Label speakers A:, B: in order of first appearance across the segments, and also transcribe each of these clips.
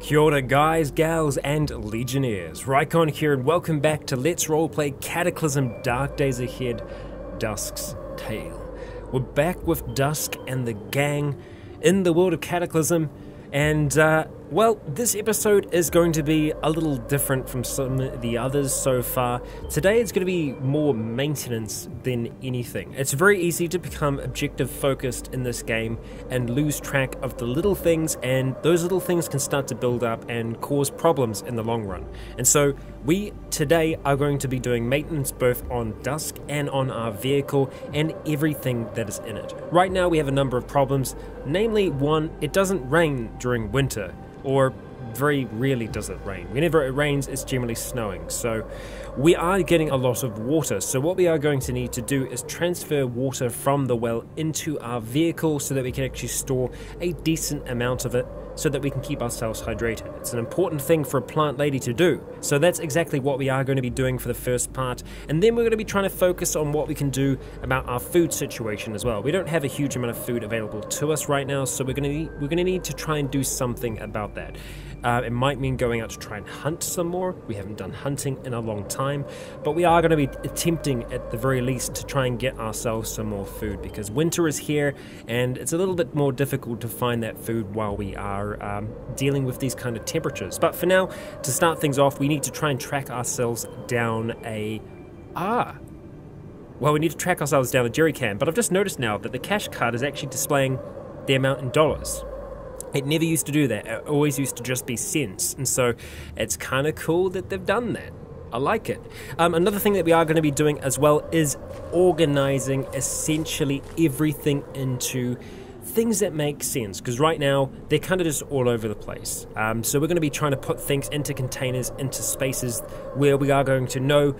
A: Kia ora guys, gals and legionnaires, Rycon here and welcome back to Let's Roleplay Cataclysm Dark Days Ahead, Dusk's Tale. We're back with Dusk and the gang in the world of Cataclysm, and well, this episode is going to be a little different from some of the others so far. Today it's going to be more maintenance than anything. It's very easy to become objective focused in this game and lose track of the little things, and those little things can start to build up and cause problems in the long run. And so we today are going to be doing maintenance both on Dusk and on our vehicle and everything that is in it. Right now we have a number of problems, namely one, it doesn't rain during winter. Or very rarely does it rain. Whenever it rains, it's generally snowing. So we are getting a lot of water. So what we are going to need to do is transfer water from the well into our vehicle so that we can actually store a decent amount of it so that we can keep ourselves hydrated. It's an important thing for a plant lady to do. So that's exactly what we are going to be doing for the first part. And then we're going to be trying to focus on what we can do about our food situation as well. We don't have a huge amount of food available to us right now, so we're going to need to try and do something about that. It might mean going out to try and hunt some more. We haven't done hunting in a long time, but we are going to be attempting at the very least to try and get ourselves some more food because winter is here and it's a little bit more difficult to find that food while we are dealing with these kind of temperatures. But for now, to start things off, we need to try and track ourselves down a... Well, we need to track ourselves down a jerry can, but I've just noticed now that the cash card is actually displaying the amount in dollars. It never used to do that. It always used to just be cents, and so it's kind of cool that they've done that. I like it. Another thing that we are going to be doing as well is organizing essentially everything into things that make sense, because right now they're kind of just all over the place. So we're going to be trying to put things into containers, into spaces where we are going to know,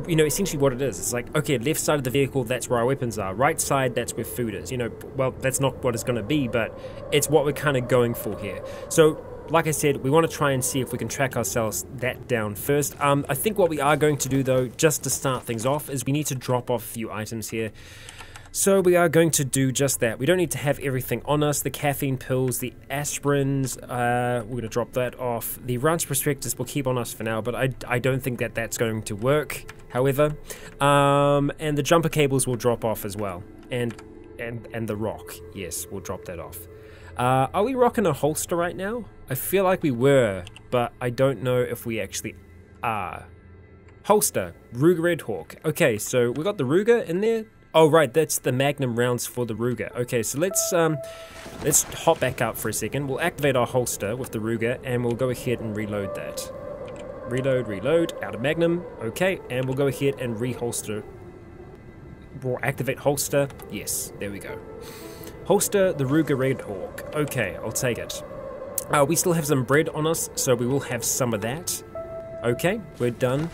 A: you know, essentially what it is. It's like, okay, left side of the vehicle, that's where our weapons are. Right side, that's where food is. You know, well, that's not what it's going to be, but it's what we're kind of going for here. So, like I said, we want to try and see if we can track ourselves that down first. I think what we are going to do, though, just to start things off, is we need to drop off a few items here. So we are going to do just that. We don't need to have everything on us. The caffeine pills, the aspirins, we're going to drop that off. The ranch prospectus we'll keep on us for now, but I don't think that that's going to work, however. And the jumper cables will drop off as well. And the rock, yes, we'll drop that off. Are we rocking a holster right now? I feel like we were, but I don't know if we actually are. Holster, Ruger Red Hawk. Okay, so we got the Ruger in there. Oh right, that's the Magnum rounds for the Ruger. Okay, so let's hop back up for a second. We'll activate our holster with the Ruger, and we'll go ahead and reload that. Reload, out of Magnum. Okay, and we'll go ahead and reholster. Or activate holster. Yes, there we go. Holster the Ruger Red Hawk. Okay, I'll take it. We still have some bread on us, so we will have some of that. Okay, we're done.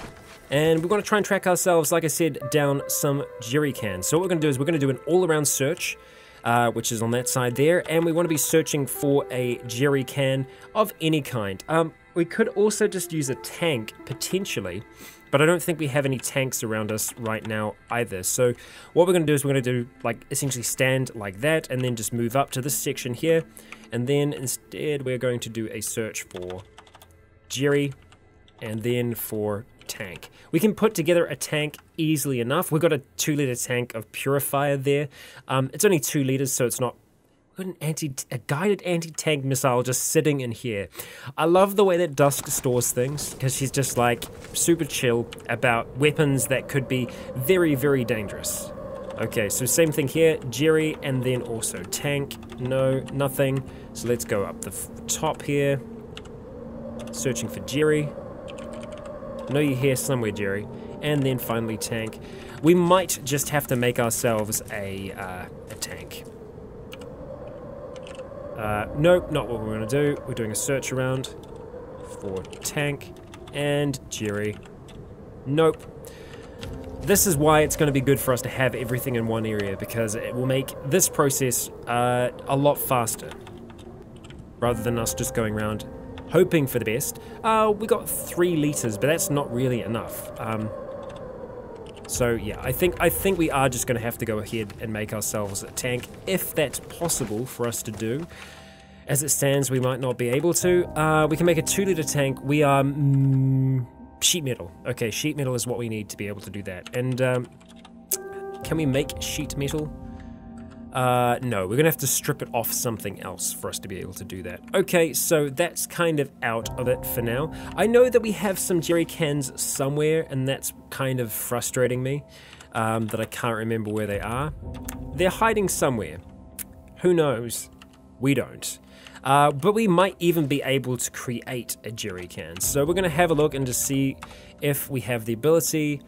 A: And we're going to try and track ourselves, like I said, down some jerry cans. So what we're going to do is we're going to do an all-around search, which is on that side there, and we want to be searching for a jerry can of any kind. We could also just use a tank, potentially, but I don't think we have any tanks around us right now either. So what we're going to do is we're going to do, like, essentially stand like that, and then just move up to this section here, and then instead we're going to do a search for jerry, and then for tank. We can put together a tank easily enough. We've got a 2-liter tank of purifier there. It's only 2 liters, so it's not... We've got a guided anti-tank missile just sitting in here. I love the way that Dusk stores things, because she's just like super chill about weapons that could be very, very dangerous. Okay, so same thing here, Jerry, and then also tank. No, nothing. So let's go up the top here. Searching for Jerry. I know you're here somewhere, Jerry. And then finally tank. We might just have to make ourselves a tank. Nope, not what we're going to do. We're doing a search around for tank and Jerry. Nope. This is why it's going to be good for us to have everything in one area, because it will make this process a lot faster, rather than us just going around hoping for the best. We got 3 liters, but that's not really enough. So yeah, I think we are just going to have to go ahead and make ourselves a tank, if that's possible for us to do. As it stands, we might not be able to. We can make a 2-liter tank. We are sheet metal. Okay, sheet metal is what we need to be able to do that. And can we make sheet metal? No, we're gonna have to strip it off something else for us to be able to do that. Okay, so that's kind of out of it for now. I know that we have some jerry cans somewhere, and that's kind of frustrating me, that I can't remember where they are. They're hiding somewhere. Who knows? We don't. But we might even be able to create a jerry can. So we're gonna have a look and just see if we have the ability.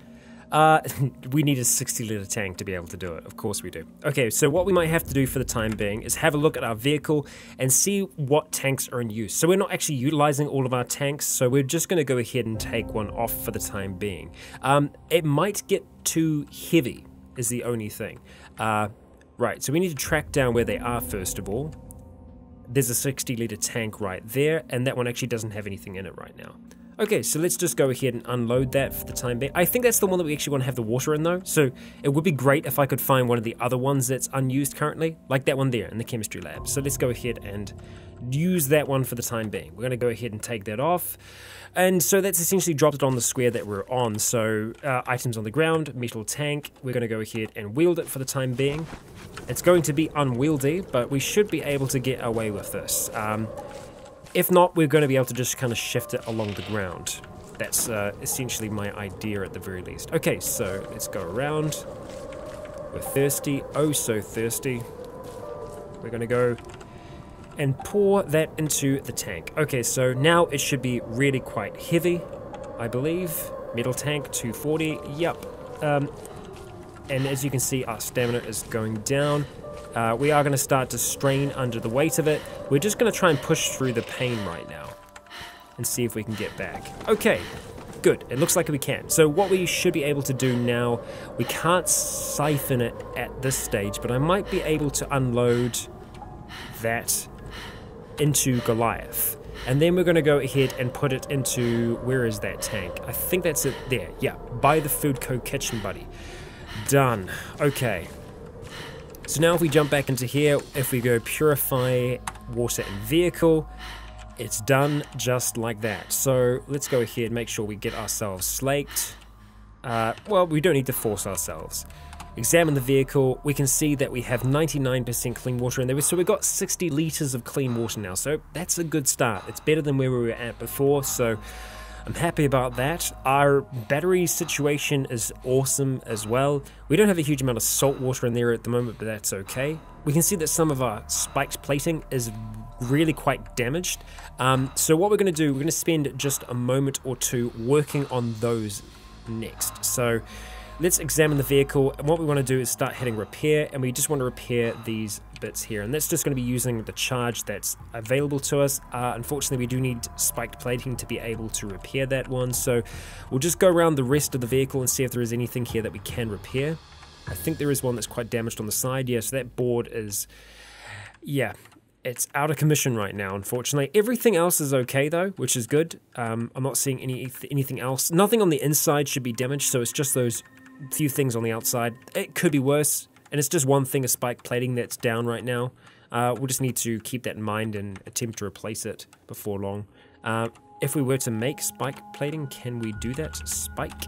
A: We need a 60-liter tank to be able to do it. Of course we do. Okay, so what we might have to do for the time being is have a look at our vehicle and see what tanks are in use. So we're not actually utilizing all of our tanks, so we're just going to go ahead and take one off for the time being. It might get too heavy is the only thing. Right, so we need to track down where they are first of all. There's a 60-liter tank right there, and that one actually doesn't have anything in it right now. Okay, so let's just go ahead and unload that for the time being. I think that's the one that we actually want to have the water in though, so it would be great if I could find one of the other ones that's unused currently, like that one there in the chemistry lab. So let's go ahead and use that one for the time being. We're going to go ahead and take that off. And so that's essentially dropped it on the square that we're on. So items on the ground, metal tank, we're going to go ahead and wield it for the time being. It's going to be unwieldy, but we should be able to get away with this. If not, we're going to be able to just kind of shift it along the ground. That's essentially my idea at the very least. Okay, so let's go around. We're thirsty, oh so thirsty. We're going to go and pour that into the tank. Okay, so now it should be really quite heavy, I believe. Metal tank, 240, yep. And as you can see, our stamina is going down. We are going to start to strain under the weight of it. We're just going to try and push through the pain right now and see if we can get back. Okay, good. It looks like we can. So what we should be able to do now, we can't siphon it at this stage, but I might be able to unload that into Goliath. And then we're going to go ahead and put it into, where is that tank? I think that's it there. Yeah, by the Food Co. Kitchen Buddy. Done. Okay. So now if we jump back into here, if we go purify water and vehicle, it's done just like that. So let's go ahead and make sure we get ourselves slaked. Well, we don't need to force ourselves. Examine the vehicle. We can see that we have 99% clean water in there. So we've got 60 liters of clean water now. So that's a good start. It's better than where we were at before. So I'm happy about that. Our battery situation is awesome as well. We don't have a huge amount of salt water in there at the moment, but that's okay. We can see that some of our spiked plating is really quite damaged. So what we're going to do, we're going to spend just a moment or two working on those next. So let's examine the vehicle, and what we want to do is start hitting repair, and we just want to repair these bits here, and that's just going to be using the charge that's available to us. Unfortunately, we do need spiked plating to be able to repair that one, so we'll just go around the rest of the vehicle and see if there is anything here that we can repair. I think there is one that's quite damaged on the side. Yeah, so that board is, yeah, it's out of commission right now, unfortunately. Everything else is okay though, which is good. I'm not seeing anything else. Nothing on the inside should be damaged, so it's just those few things on the outside. It could be worse, and it's just one thing of spike plating that's down right now. We'll just need to keep that in mind and attempt to replace it before long. If we were to make spike plating, can we do that? Spiked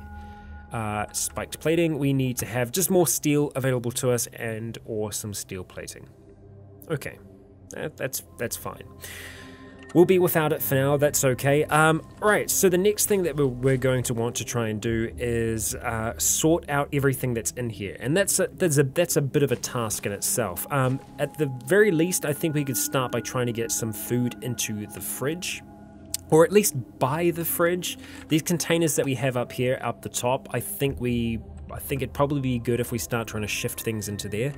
A: plating, we need to have just more steel available to us and or some steel plating. Okay, that's fine. We'll be without it for now, that's okay. Right, so the next thing that we're going to want to try and do is sort out everything that's in here. And that's a bit of a task in itself. At the very least, I think we could start by trying to get some food into the fridge. Or at least by the fridge. These containers that we have up here, up the top, I think it'd probably be good if we start trying to shift things into there.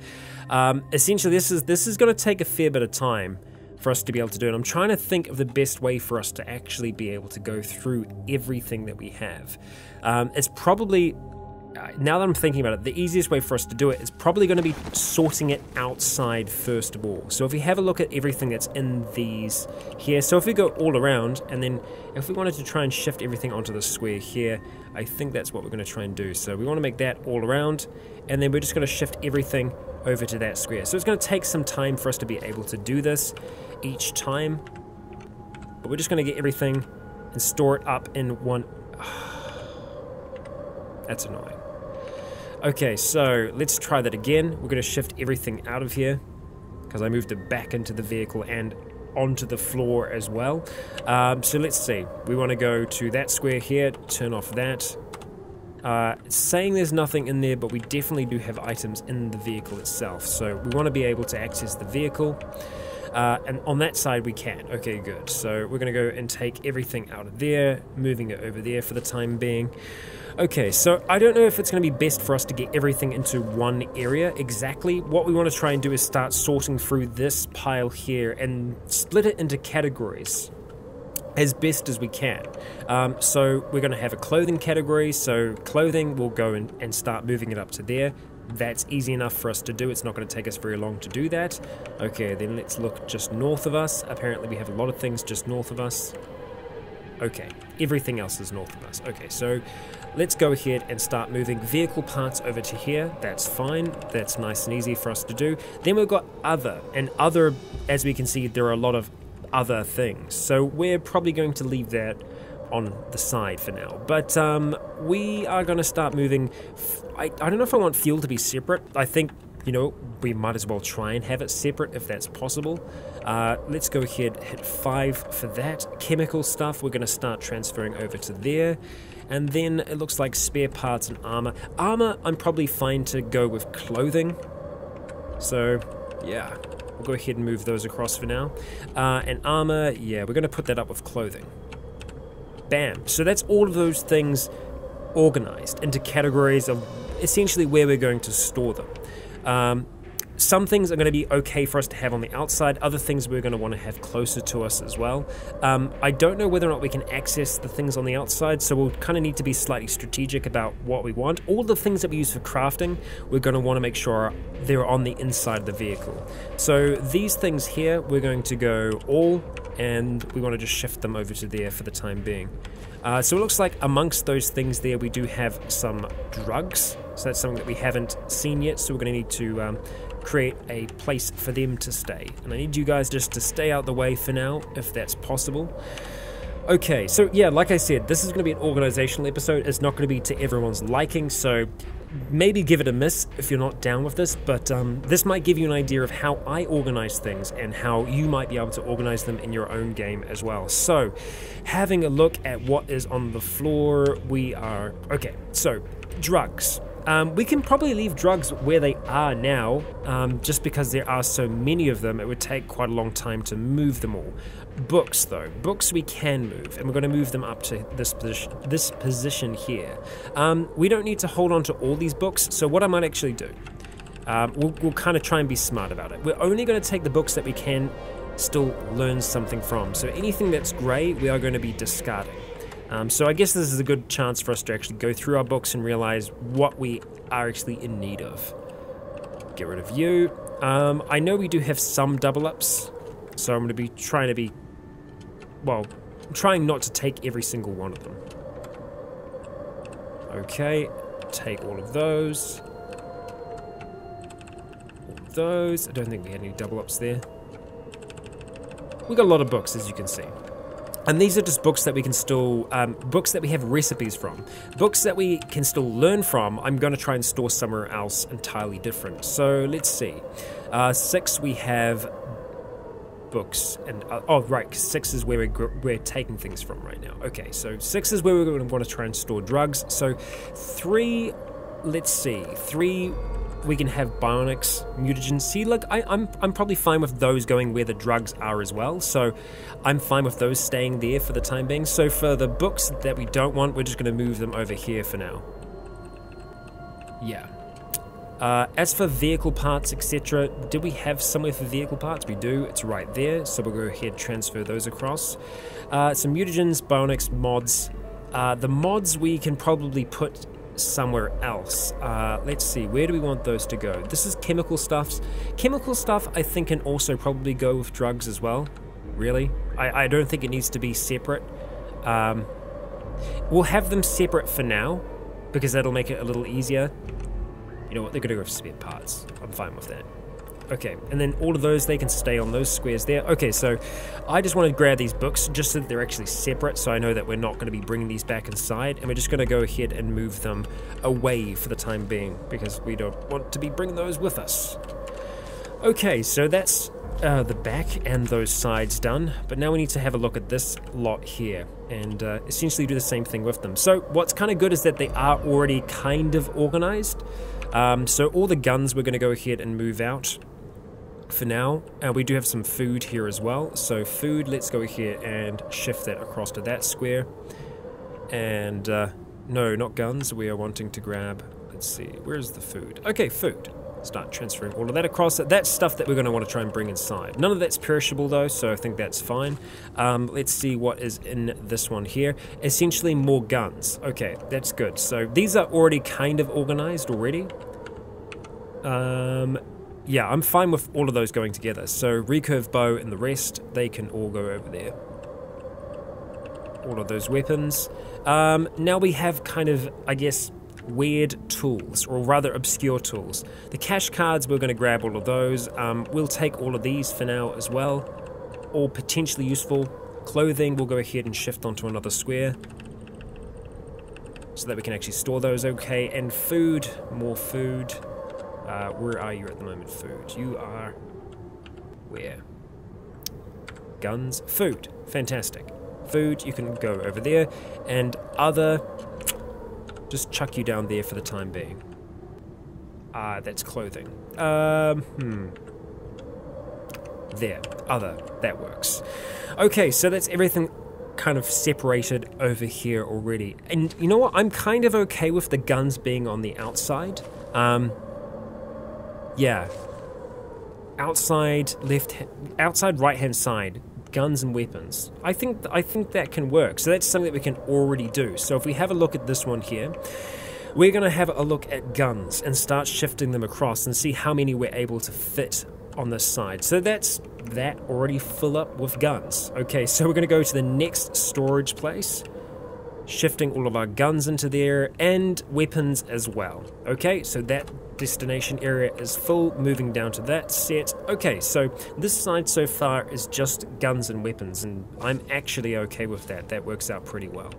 A: Essentially, this is going to take a fair bit of time for us to be able to do it. I'm trying to think of the best way for us to actually be able to go through everything that we have. It's probably, now that I'm thinking about it, the easiest way for us to do it is probably going to be sorting it outside first of all. So if we have a look at everything that's in these here, so if we go all around, and then if we wanted to try and shift everything onto the square here, I think that's what we're going to try and do. So we want to make that all around, and then we're just going to shift everything over to that square. So it's going to take some time for us to be able to do this. each time. But we're just going to get everything and store it up in one... That's annoying. Okay, so let's try that again. We're going to shift everything out of here because I moved it back into the vehicle and onto the floor as well. So let's see. We want to go to that square here, turn off that. It's saying there's nothing in there, but we definitely do have items in the vehicle itself. So we want to be able to access the vehicle. And on that side we can. Okay, good. So we're going to go and take everything out of there, moving it over there for the time being. Okay, so I don't know if it's going to be best for us to get everything into one area exactly. What we want to try and do is start sorting through this pile here and split it into categories as best as we can. So we're going to have a clothing category, so clothing, we'll go and start moving it up to there. That's easy enough for us to do. It's not going to take us very long to do that. Okay, then let's look just north of us. Apparently we have a lot of things just north of us. Okay, everything else is north of us. Okay, so let's go ahead and start moving vehicle parts over to here. That's fine. That's nice and easy for us to do. Then we've got other, and other, as we can see, there are a lot of other things. So we're probably going to leave that on the side for now. But we are going to start moving. I don't know if I want fuel to be separate. I think, you know, we might as well try and have it separate if that's possible. Let's go ahead, hit 5 for that. Chemical stuff, we're going to start transferring over to there. And then it looks like spare parts and armor. Armor, I'm probably fine to go with clothing. So, yeah, we'll go ahead and move those across for now. And armor, yeah, we're going to put that up with clothing. Bam. So that's all of those things organized into categories of essentially where we're going to store them. Some things are going to be okay for us to have on the outside, other things we're going to want to have closer to us as well. I don't know whether or not we can access the things on the outside, so we'll kind of need to be slightly strategic about what we want. All the things that we use for crafting, we're going to want to make sure they're on the inside of the vehicle. So these things here, we're going to go all, and we want to just shift them over to there for the time being. So it looks like amongst those things there, we do have some drugs. So that's something that we haven't seen yet, so we're going to need to create a place for them to stay. And I need you guys just to stay out the way for now, if that's possible. Okay, so yeah, like I said, this is going to be an organizational episode. It's not going to be to everyone's liking, so maybe give it a miss if you're not down with this, but this might give you an idea of how I organize things and how you might be able to organize them in your own game as well. So, having a look at what is on the floor, we are... Okay, so, drugs. We can probably leave drugs where they are now, just because there are so many of them, it would take quite a long time to move them all. Books, though. Books we can move, and we're going to move them up to this position here. We don't need to hold on to all these books, so what I might actually do, we'll kind of try and be smart about it. We're only going to take the books that we can still learn something from, so anything that's grey, we are going to be discarding. So I guess this is a good chance for us to actually go through our books and realize what we are actually in need of. Get rid of you. I know we do have some double ups, so I'm going to be trying to be, well, trying not to take every single one of them. Okay, take all of those. All of those. I don't think we had any double ups there. We got a lot of books, as you can see. And these are just books that we can still, books that we have recipes from. Books that we can still learn from, I'm going to try and store somewhere else entirely different. So let's see. 6 we have books, and oh right, 6 is where we're taking things from right now. Okay, so 6 is where we're going to want to try and store drugs. So 3, let's see, 3... we can have bionics, mutagens. See, look, I'm probably fine with those going where the drugs are as well, so I'm fine with those staying there for the time being. So for the books that we don't want, we're just going to move them over here for now. Yeah. As for vehicle parts, etc., do we have somewhere for vehicle parts? We do, it's right there, so we'll go ahead and transfer those across. Some mutagens, bionics, mods. The mods we can probably put somewhere else. Let's see, where do we want those to go? This is chemical stuff. Chemical stuff I think can also probably go with drugs as well. Really? I don't think it needs to be separate. We'll have them separate for now, because that'll make it a little easier. You know what, they're gonna go with spare parts. I'm fine with that. Okay, and then all of those, they can stay on those squares there. Okay, so I just want to grab these books just so that they're actually separate, so I know that we're not going to be bringing these back inside, and we're just going to go ahead and move them away for the time being, because we don't want to be bringing those with us. Okay, so that's the back and those sides done, but now we need to have a look at this lot here and essentially do the same thing with them. So what's kind of good is that they are already kind of organized. So all the guns we're going to go ahead and move out for now. We do have some food here as well, so food, let's go here and shift that across to that square. And no, not guns, we are wanting to grab, let's see, where's the food? Okay, food. Start transferring all of that across. That's stuff that we're going to want to try and bring inside. None of that's perishable though, so I think that's fine. Let's see what is in this one here. Essentially more guns. Okay, that's good. So these are already kind of organized already. Yeah, I'm fine with all of those going together. So recurve bow and the rest, they can all go over there. All of those weapons. Now we have kind of, I guess, weird tools, or rather obscure tools. The cash cards, we're going to grab all of those. We'll take all of these for now as well, all potentially useful. Clothing, we'll go ahead and shift onto another square so that we can actually store those. Okay, and food, more food. Where are you at the moment? Food, you are where? Guns, food, fantastic. Food, you can go over there, and other, just chuck you down there for the time being. That's clothing. There, other, that works. Okay, so that's everything kind of separated over here already. And you know what, I'm kind of okay with the guns being on the outside. Yeah. Outside right hand side, guns and weapons. I think that can work. So that's something that we can already do. So if we have a look at this one here, we're going to have a look at guns and start shifting them across and see how many we're able to fit on this side. So that's that already full up with guns. Okay, so we're going to go to the next storage place, shifting all of our guns into there and weapons as well. Okay, so that destination area is full, moving down to that set. Okay, so this side so far is just guns and weapons, and I'm actually okay with that. That works out pretty well.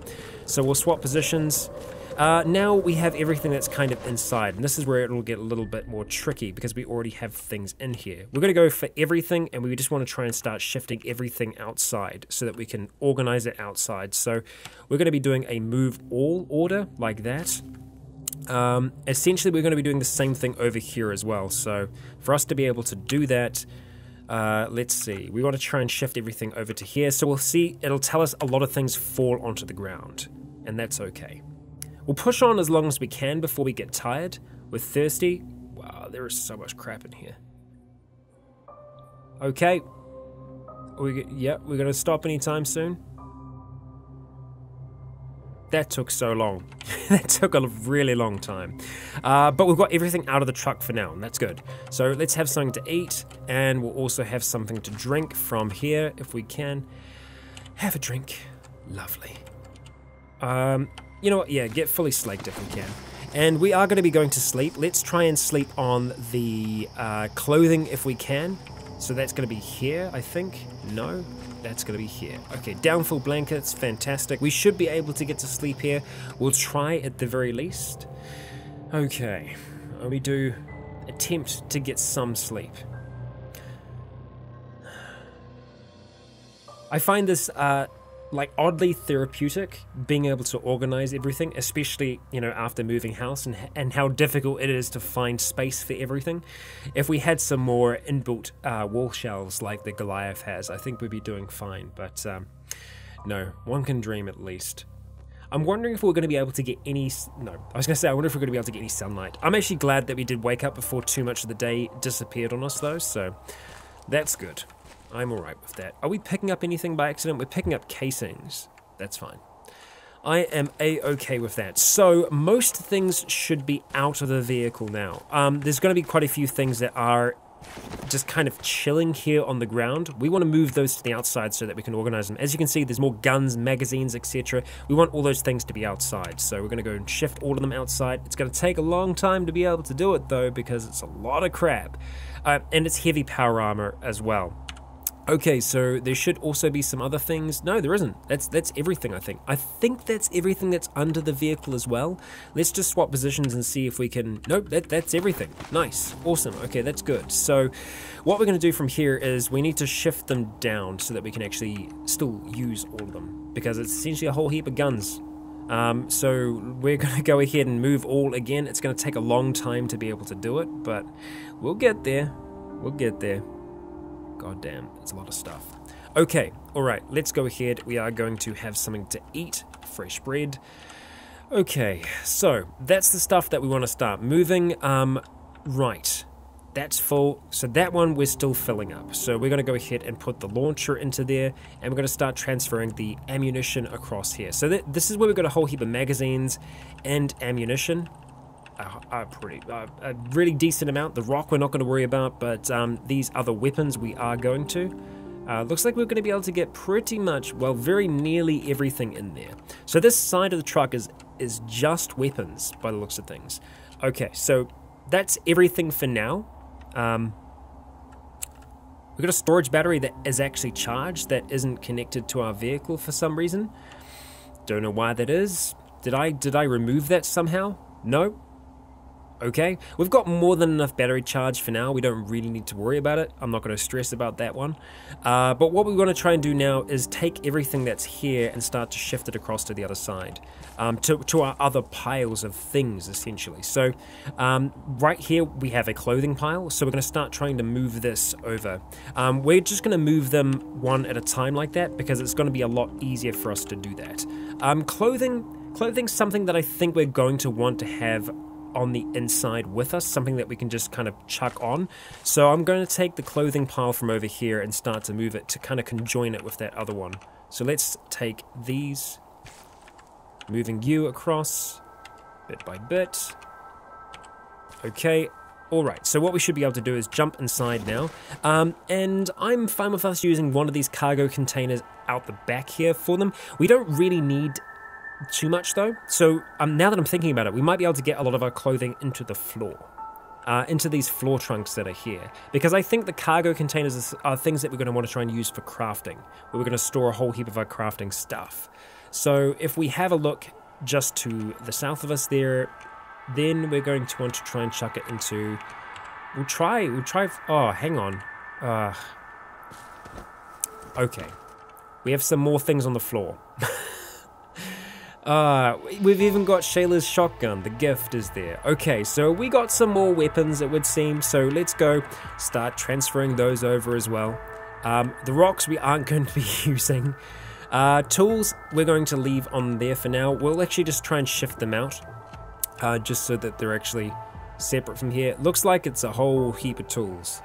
A: So we'll swap positions. Now we have everything that's kind of inside, and this is where it'll get a little bit more tricky because we already have things in here. We're going to go for everything, and we just want to try and start shifting everything outside so that we can organize it outside. So we're going to be doing a move all order like that. Essentially we're going to be doing the same thing over here as well. So for us to be able to do that, let's see, we want to try and shift everything over to here. So we'll see, it'll tell us a lot of things fall onto the ground, and that's okay. We'll push on as long as we can before we get tired. We're thirsty. Wow, there is so much crap in here. Okay. Yeah, we're going to stop anytime soon. That took so long. That took a really long time. But we've got everything out of the truck for now, and that's good. So let's have something to eat, and we'll also have something to drink from here if we can. Have a drink. Lovely. You know what? Yeah, get fully slaked if we can. And we are going to be going to sleep. Let's try and sleep on the clothing if we can. So that's going to be here, I think. No, that's going to be here. Okay, downfall blankets, fantastic. We should be able to get to sleep here. We'll try at the very least. Okay, we do attempt to get some sleep. I find this like oddly therapeutic, being able to organize everything, especially, you know, after moving house and how difficult it is to find space for everything. If we had some more inbuilt wall shelves like the Goliath has, I think we'd be doing fine, but no, one can dream at least. I'm wondering if we're going to be able to get any, no, I was going to say, I wonder if we're going to be able to get any sunlight. I'm actually glad that we did wake up before too much of the day disappeared on us though, so that's good. I'm alright with that. Are we picking up anything by accident? We're picking up casings. That's fine. I am a-okay with that. So most things should be out of the vehicle now. There's going to be quite a few things that are just kind of chilling here on the ground. We want to move those to the outside so that we can organize them. As you can see, there's more guns, magazines, etc. We want all those things to be outside. So we're going to go and shift all of them outside. It's going to take a long time to be able to do it though, because it's a lot of crap. And it's heavy power armor as well. Okay, so there should also be some other things. No, there isn't. That's everything, I think. I think that's everything that's under the vehicle as well. Let's just swap positions and see if we can... Nope, that's everything. Nice. Awesome. Okay, that's good. So what we're going to do from here is we need to shift them down so that we can actually still use all of them, because it's essentially a whole heap of guns. So we're going to go ahead and move all again. It's going to take a long time to be able to do it, but we'll get there. We'll get there. God damn, it's a lot of stuff. Okay, alright, let's go ahead. We are going to have something to eat. Fresh bread. Okay, so that's the stuff that we want to start moving. Right, that's full. So that one we're still filling up. So we're going to go ahead and put the launcher into there, and we're going to start transferring the ammunition across here. So this is where we've got a whole heap of magazines and ammunition. A really decent amount. The rock we're not going to worry about, but these other weapons we are going to. Looks like we're going to be able to get pretty much, well, very nearly everything in there. So this side of the truck is just weapons by the looks of things. Okay, so that's everything for now. We've got a storage battery that is actually charged that isn't connected to our vehicle for some reason. Don't know why that is. Did I remove that somehow? No. Okay, we've got more than enough battery charge for now. We don't really need to worry about it. I'm not going to stress about that one. But what we want to try and do now is take everything that's here and start to shift it across to the other side, to our other piles of things, essentially. So right here we have a clothing pile, so we're going to start trying to move this over. We're just going to move them one at a time like that, because it's going to be a lot easier for us to do that. Clothing's something that I think we're going to want to have on the inside with us, something that we can just kind of chuck on. So I'm going to take the clothing pile from over here and start to move it to kind of conjoin it with that other one. So let's take these, moving you across bit by bit. Okay, alright, so what we should be able to do is jump inside now, and I'm fine with us using one of these cargo containers out the back here for them. We don't really need too much though, so now that I'm thinking about it, we might be able to get a lot of our clothing into the floor, into these floor trunks that are here, because I think the cargo containers are things that we're going to want to try and use for crafting, where we're going to store a whole heap of our crafting stuff. So if we have a look just to the south of us there, then we're going to want to try and chuck it into, we'll try, oh, hang on, okay, we have some more things on the floor. We've even got Shayla's shotgun. The gift is there. Okay, so we got some more weapons, it would seem. So let's go start transferring those over as well. The rocks we aren't going to be using. Tools we're going to leave on there for now. We'll actually just try and shift them out, just so that they're actually separate from here. Looks like it's a whole heap of tools.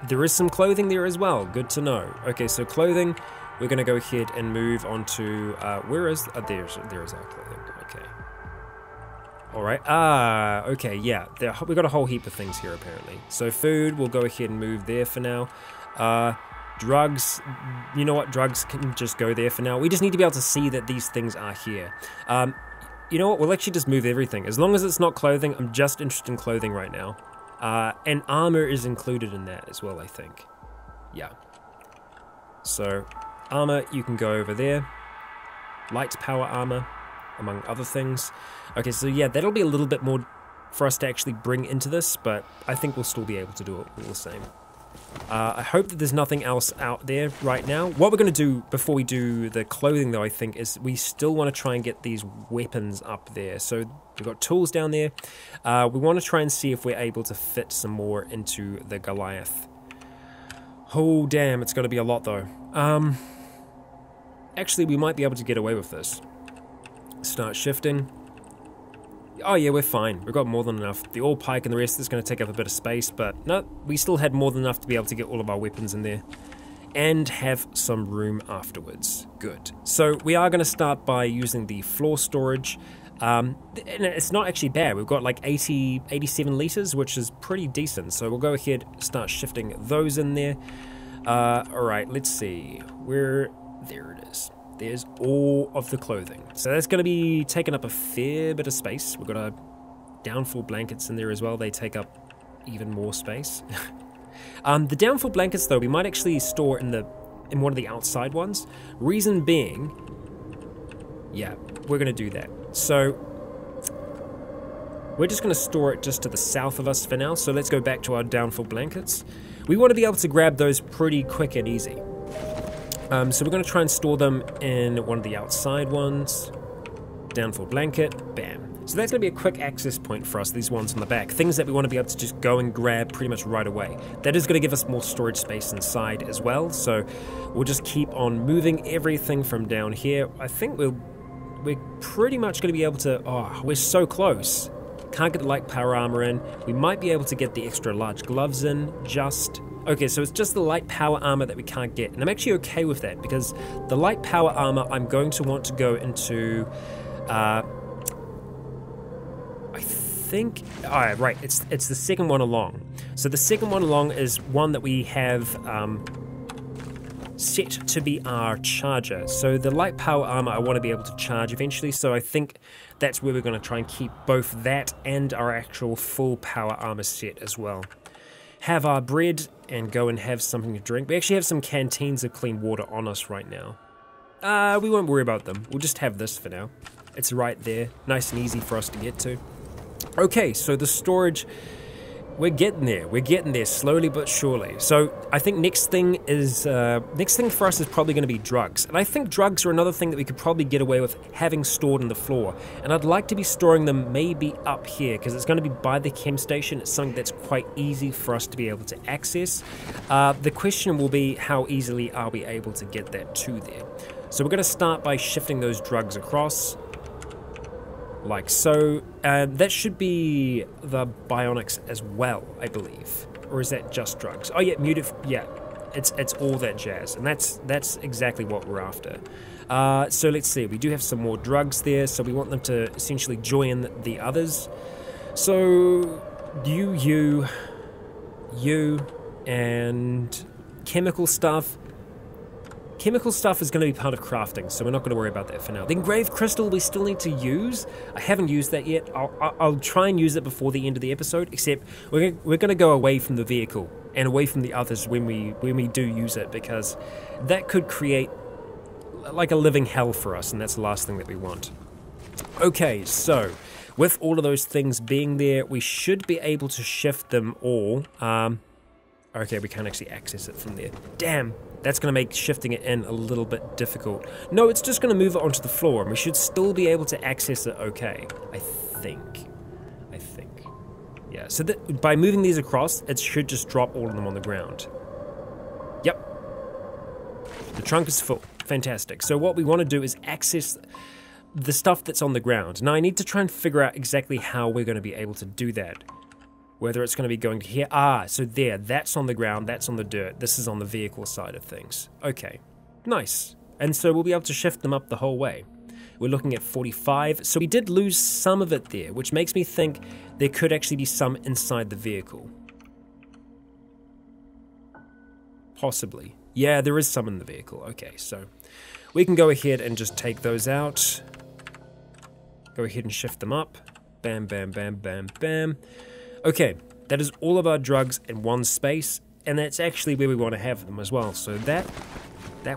A: There is some clothing there as well. Good to know. Okay, so clothing. We're going to go ahead and move on to, where is, there's our clothing, okay. Alright, okay, yeah, we've got a whole heap of things here apparently. So food, we'll go ahead and move there for now. Drugs, you know what, drugs can just go there for now. We just need to be able to see that these things are here. You know what, we'll actually just move everything. As long as it's not clothing, I'm just interested in clothing right now. And armor is included in that as well, I think. Yeah. So armor, you can go over there. Light power armor, among other things. Okay, so yeah, that'll be a little bit more for us to actually bring into this, but I think we'll still be able to do it all the same. I hope that there's nothing else out there right now. What we're going to do before we do the clothing, though, I think, is we still want to try and get these weapons up there. So we've got tools down there. We want to try and see if we're able to fit some more into the Goliath. Oh, damn, it's going to be a lot, though. Actually, we might be able to get away with this. Start shifting. Oh yeah, we're fine. We've got more than enough. The ore pike and the rest is going to take up a bit of space, but no, we still had more than enough to be able to get all of our weapons in there. And have some room afterwards. Good. So we are going to start by using the floor storage. And it's not actually bad. We've got like 87 litres, which is pretty decent. So we'll go ahead, start shifting those in there. Alright, let's see. There it is. There's all of the clothing. So that's going to be taking up a fair bit of space. We've got our downfall blankets in there as well. They take up even more space. The downfall blankets, though, we might actually store in one of the outside ones. Reason being, yeah, we're going to do that. So we're just going to store it just to the south of us for now. So let's go back to our downfall blankets. We want to be able to grab those pretty quick and easy. So we're going to try and store them in one of the outside ones. Downfall blanket, bam. So that's going to be a quick access point for us, these ones on the back. Things that we want to be able to just go and grab pretty much right away. That is going to give us more storage space inside as well. So we'll just keep on moving everything from down here. I think we're pretty much going to be able to... Oh, we're so close. Can't get the light power armor in. We might be able to get the extra large gloves in just... Okay, so it's just the light power armor that we can't get. And I'm actually okay with that because the light power armor I'm going to want to go into... I think... Alright, right, it's the second one along. So the second one along is one that we have set to be our charger. So the light power armor I want to be able to charge eventually, so I think that's where we're going to try and keep both that and our actual full power armor set as well. Have our bread and go and have something to drink. We actually have some canteens of clean water on us right now. We won't worry about them. We'll just have this for now. It's right there. Nice and easy for us to get to. Okay, so the storage, we're getting there slowly but surely. So I think next thing for us is probably going to be drugs. And I think drugs are another thing that we could probably get away with having stored on the floor. And I'd like to be storing them maybe up here because it's going to be by the chem station. It's something that's quite easy for us to be able to access. The question will be how easily are we able to get that to there. So we're going to start by shifting those drugs across. Like so. That should be the bionics as well, I believe. Or is that just drugs? Oh yeah, muted. Yeah, it's all that jazz, and that's exactly what we're after. So let's see. We do have some more drugs there, so we want them to essentially join the others. So you, and chemical stuff. Chemical stuff is going to be part of crafting, so we're not going to worry about that for now. The engraved crystal we still need to use. I haven't used that yet. I'll try and use it before the end of the episode, except we're going to go away from the vehicle and away from the others when we do use it, because that could create like a living hell for us, and that's the last thing that we want. Okay, so with all of those things being there, we should be able to shift them all. Okay, we can't actually access it from there. Damn. That's going to make shifting it in a little bit difficult. No, it's just going to move it onto the floor, and we should still be able to access it okay. I think. Yeah, so that by moving these across, it should just drop all of them on the ground. Yep. The trunk is full. Fantastic. So what we want to do is access the stuff that's on the ground. Now I need to try and figure out exactly how we're going to be able to do that. Whether it's going to be going to here. So there, that's on the ground, that's on the dirt. This is on the vehicle side of things. Okay, nice. And so we'll be able to shift them up the whole way. We're looking at 45. So we did lose some of it there, which makes me think there could actually be some inside the vehicle. Possibly. Yeah, there is some in the vehicle. Okay, so we can go ahead and just take those out. Go ahead and shift them up. Bam, bam, bam, bam, bam. Okay, that is all of our drugs in one space, and that's actually where we want to have them as well. So that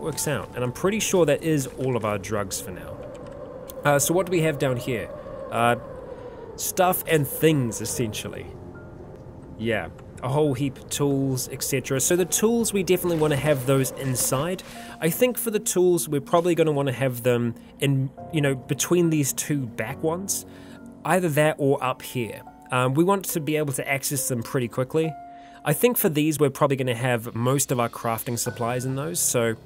A: works out, and I'm pretty sure that is all of our drugs for now. So what do we have down here? Stuff and things, essentially. Yeah, a whole heap of tools, etc. So the tools, we definitely want to have those inside. I think for the tools, we're probably going to want to have them in, between these two back ones. Either that or up here. We want to be able to access them pretty quickly. I think for these we're probably going to have most of our crafting supplies in those, so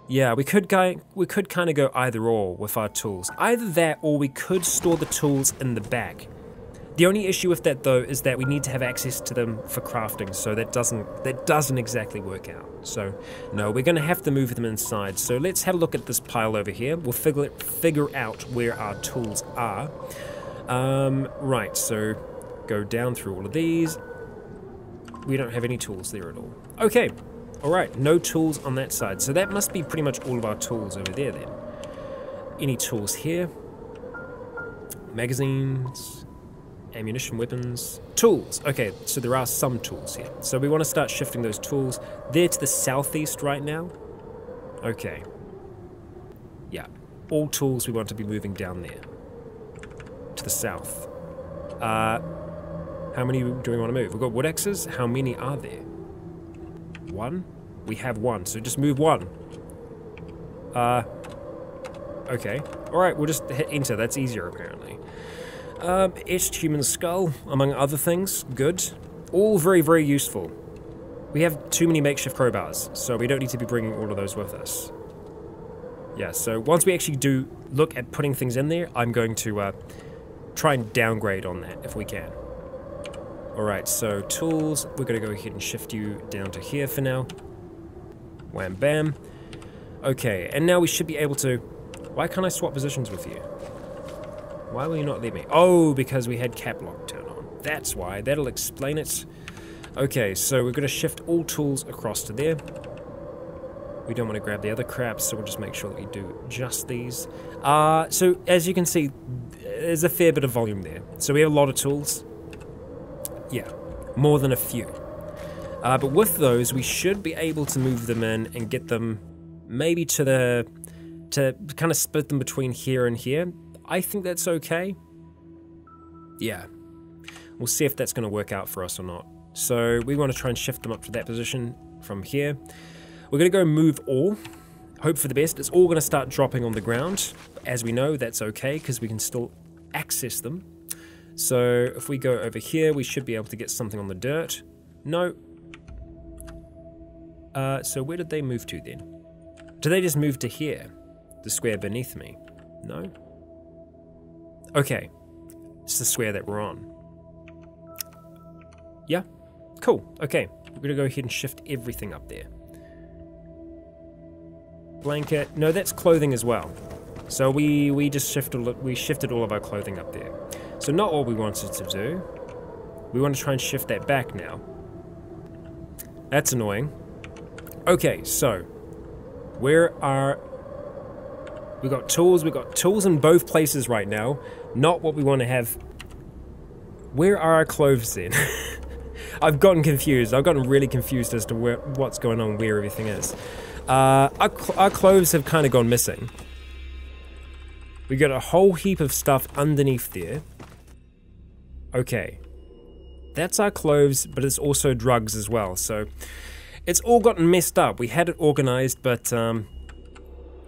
A: yeah, we could kind of go either or with our tools. Either that or we could store the tools in the back. The only issue with that though is that we need to have access to them for crafting, so that doesn't exactly work out. So no, we're going to have to move them inside. So let's have a look at this pile over here. We'll figure out where our tools are. Right, so go down through all of these. We don't have any tools there at all. Okay, alright, no tools on that side. So that must be pretty much all of our tools over there then. Any tools here? Magazines, ammunition, weapons, tools. Okay, so there are some tools here. So we want to start shifting those tools. They're to the southeast right now. Okay. Yeah, all tools we want to be moving down there. To the south. How many do we want to move? We've got wood axes. How many are there? One? We have one, so just move one. Okay. Alright, we'll just hit enter. That's easier, apparently. Etched human skull, among other things. Good. All very, very useful. We have too many makeshift crowbars, so we don't need to be bringing all of those with us. Yeah, so once we actually do look at putting things in there, I'm going to try and downgrade on that, if we can. Alright, so tools, we're going to go ahead and shift you down to here for now. Wham bam. Okay, and now we should be able to... Why can't I swap positions with you? Why will you not let me? Oh, because we had cap lock turn on. That's why. That'll explain it. Okay, so we're going to shift all tools across to there. We don't want to grab the other crap, so we'll just make sure that we do just these. So, as you can see, there's a fair bit of volume there. So we have a lot of tools. Yeah, more than a few. But with those, we should be able to move them in and get them maybe to kind of split them between here and here. I think that's okay. Yeah. We'll see if that's going to work out for us or not. So we want to try and shift them up to that position from here. We're going to go move all. Hope for the best. It's all going to start dropping on the ground. As we know, that's okay because we can still access them. So if we go over here, we should be able to get something on the dirt. No. So where did they move to then? Did they just move to here? The square beneath me? No? Okay. It's the square that we're on. Yeah? Cool. Okay. We're going to go ahead and shift everything up there. Blanket. No, that's clothing as well. So we just shifted all of our clothing up there. So not all we wanted to do. We want to try and shift that back now. That's annoying. Okay, so where are... we got tools in both places right now. Not what we want to have. Where are our clothes then? I've gotten confused. I've gotten really confused as to what's going on, where everything is. Our clothes have kind of gone missing. We got a whole heap of stuff underneath there. Okay. That's our clothes, but it's also drugs as well. So it's all gotten messed up. We had it organized, but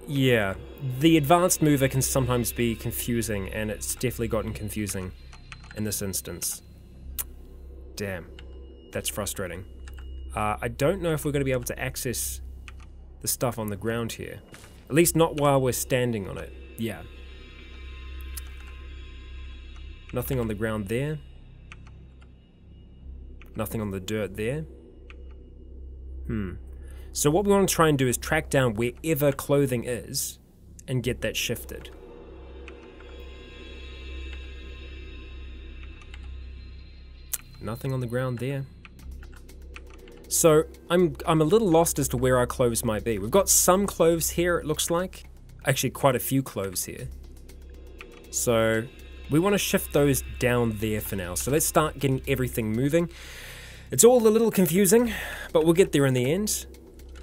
A: yeah. The advanced mover can sometimes be confusing, and it's definitely gotten confusing in this instance. Damn. That's frustrating. I don't know if we're going to be able to access the stuff on the ground here. At least not while we're standing on it. Yeah. Nothing on the ground there. Nothing on the dirt there. So what we want to try and do is track down wherever clothing is and get that shifted. Nothing on the ground there. So I'm a little lost as to where our clothes might be. We've got some clothes here, it looks like. Actually, quite a few clothes here. So we want to shift those down there for now. So let's start getting everything moving. It's all a little confusing, but we'll get there in the end.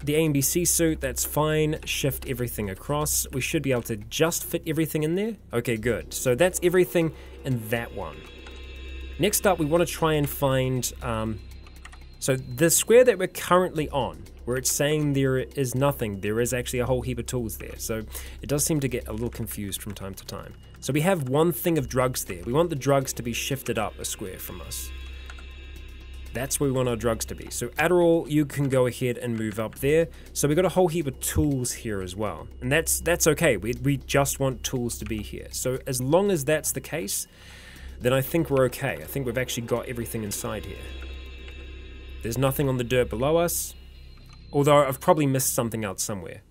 A: The A and B C suit, that's fine. Shift everything across. We should be able to just fit everything in there. Okay, good. So that's everything in that one. Next up, we want to try and find... so the square that we're currently on, where it's saying there is nothing, there is actually a whole heap of tools there. So it does seem to get a little confused from time to time. So we have one thing of drugs there. We want the drugs to be shifted up a square from us. That's where we want our drugs to be. So Adderall, you can go ahead and move up there. So we've got a whole heap of tools here as well. And that's okay. We just want tools to be here. So as long as that's the case, then I think we're okay. I think we've actually got everything inside here. There's nothing on the dirt below us, although I've probably missed something out somewhere.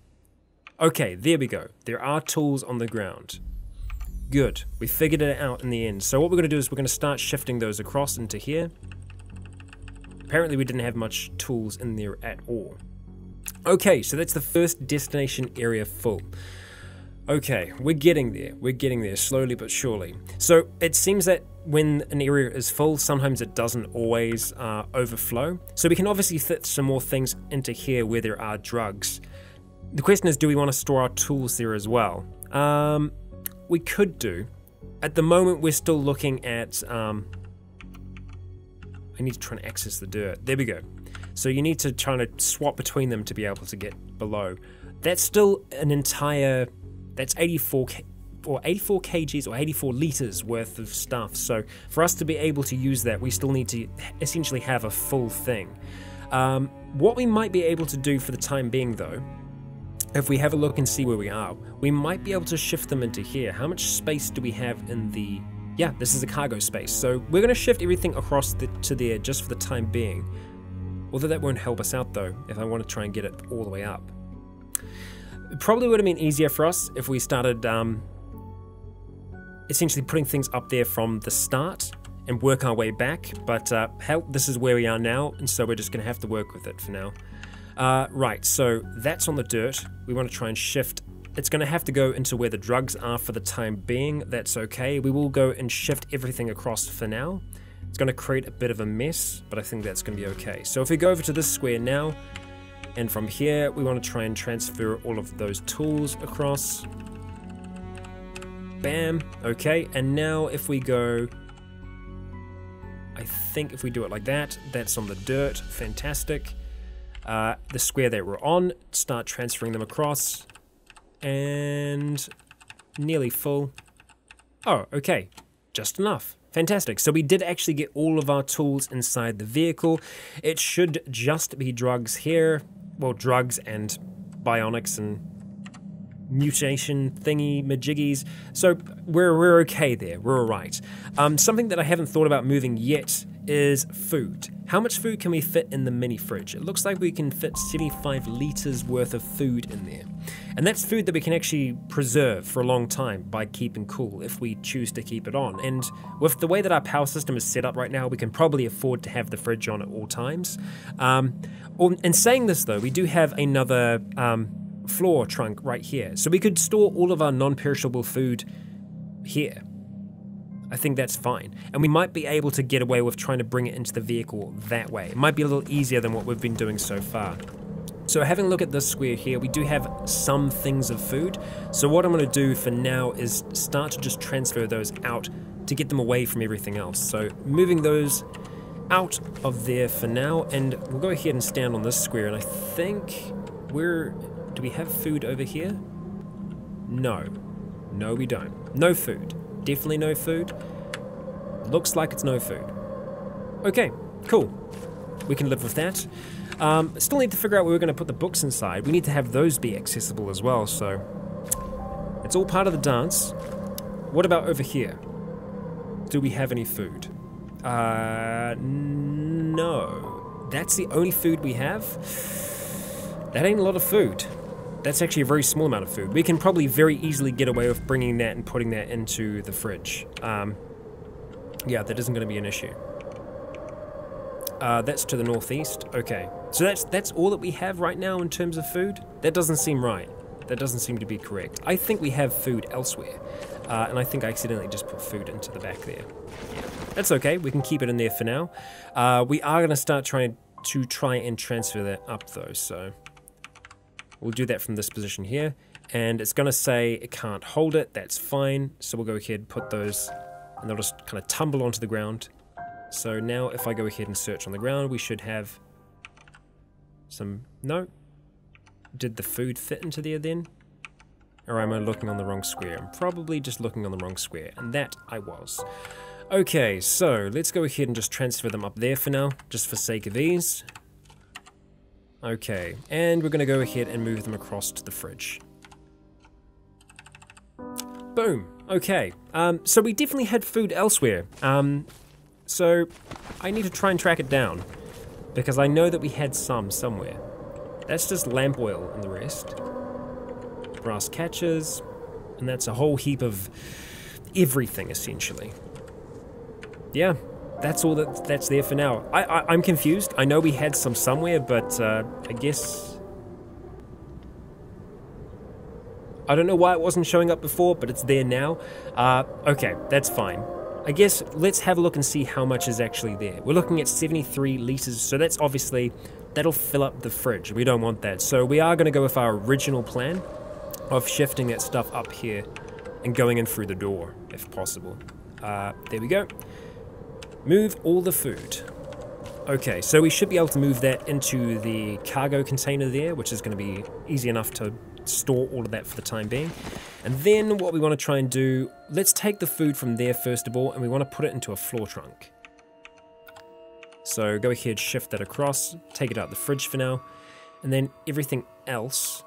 A: Okay, there we go. There are tools on the ground. Good. We figured it out in the end. So what we're going to do is we're going to start shifting those across into here. Apparently we didn't have much tools in there at all. Okay, so that's the first destination area full. Okay, we're getting there. We're getting there slowly but surely. So it seems that when an area is full, sometimes it doesn't always overflow. So we can obviously fit some more things into here where there are drugs. The question is, do we want to store our tools there as well? We could do. At the moment, we're still looking at... I need to try and access the dirt. There we go. So you need to try to swap between them to be able to get below. That's still an entire... That's 84 kgs or 84 liters worth of stuff. So for us to be able to use that, we still need to essentially have a full thing. What we might be able to do for the time being, though, if we have a look and see where we are, we might be able to shift them into here. How much space do we have in the... Yeah, this is a cargo space. So we're going to shift everything across to there just for the time being. Although that won't help us out, though, if I want to try and get it all the way up. It probably would have been easier for us if we started essentially putting things up there from the start and work our way back. But hell, this is where we are now, and so we're just going to have to work with it for now. Right, so that's on the dirt. We want to try and shift. It's going to have to go into where the drugs are for the time being. That's okay. We will go and shift everything across for now. It's going to create a bit of a mess, but I think that's going to be okay. So if we go over to this square now, and from here, we want to try and transfer all of those tools across. Bam. Okay, and now if we go... I think if we do it like that, that's on the dirt. Fantastic. The square that we're on, start transferring them across. And nearly full. Oh, okay. Just enough. Fantastic. So we did actually get all of our tools inside the vehicle. It should just be drugs here. Well, drugs and bionics and mutation thingy majiggies. So we're okay there. We're alright. Something that I haven't thought about moving yet is food. How much food can we fit in the mini fridge? It looks like we can fit 75 liters worth of food in there. And that's food that we can actually preserve for a long time by keeping cool if we choose to keep it on. And with the way that our power system is set up right now, we can probably afford to have the fridge on at all times. In saying this though, we do have another floor trunk right here. So we could store all of our non-perishable food here. I think that's fine. And we might be able to get away with trying to bring it into the vehicle that way. It might be a little easier than what we've been doing so far. So having a look at this square here, we do have some things of food. So what I'm going to do for now is start to just transfer those out to get them away from everything else. So moving those out of there for now, and we'll go ahead and stand on this square, and I think do we have food over here? No. No, we don't. No food. Definitely no food. Looks like it's no food. Okay, cool. We can live with that. Still need to figure out where we're going to put the books inside. We need to have those be accessible as well, so it's all part of the dance. What about over here? Do we have any food? No. That's the only food we have? That ain't a lot of food. That's actually a very small amount of food. We can probably very easily get away with bringing that and putting that into the fridge. Yeah, that isn't going to be an issue. That's to the northeast. Okay, so that's all that we have right now in terms of food? That doesn't seem right. That doesn't seem to be correct. I think we have food elsewhere. And I think I accidentally just put food into the back there. That's okay, we can keep it in there for now. We are going to start trying and transfer that up though, so we'll do that from this position here. And it's going to say it can't hold it, that's fine. So we'll go ahead and put those, and they'll just kind of tumble onto the ground. So now if I go ahead and search on the ground, we should have some... No? Did the food fit into there then? Or am I looking on the wrong square? I'm probably just looking on the wrong square, and that I was. Okay, so let's go ahead and just transfer them up there for now, just for sake of ease. Okay, and we're going to go ahead and move them across to the fridge. Boom! Okay, so we definitely had food elsewhere. So I need to try and track it down, because I know that we had some somewhere. That's just lamp oil and the rest. Brass catches, and that's a whole heap of everything, essentially. Yeah, that's all that's there for now. I'm confused. I know we had some somewhere, but I guess... I don't know why it wasn't showing up before, but it's there now. Okay, that's fine. I guess let's have a look and see how much is actually there. We're looking at 73 litres, so that's obviously... that'll fill up the fridge. We don't want that. So we are going to go with our original plan of shifting that stuff up here and going in through the door, if possible. There we go. Move all the food. Okay, so we should be able to move that into the cargo container there, which is going to be easy enough to store all of that for the time being. And then what we want to try and do, let's take the food from there first of all, and we want to put it into a floor trunk. So go ahead, shift that across, take it out the fridge for now, and then everything else,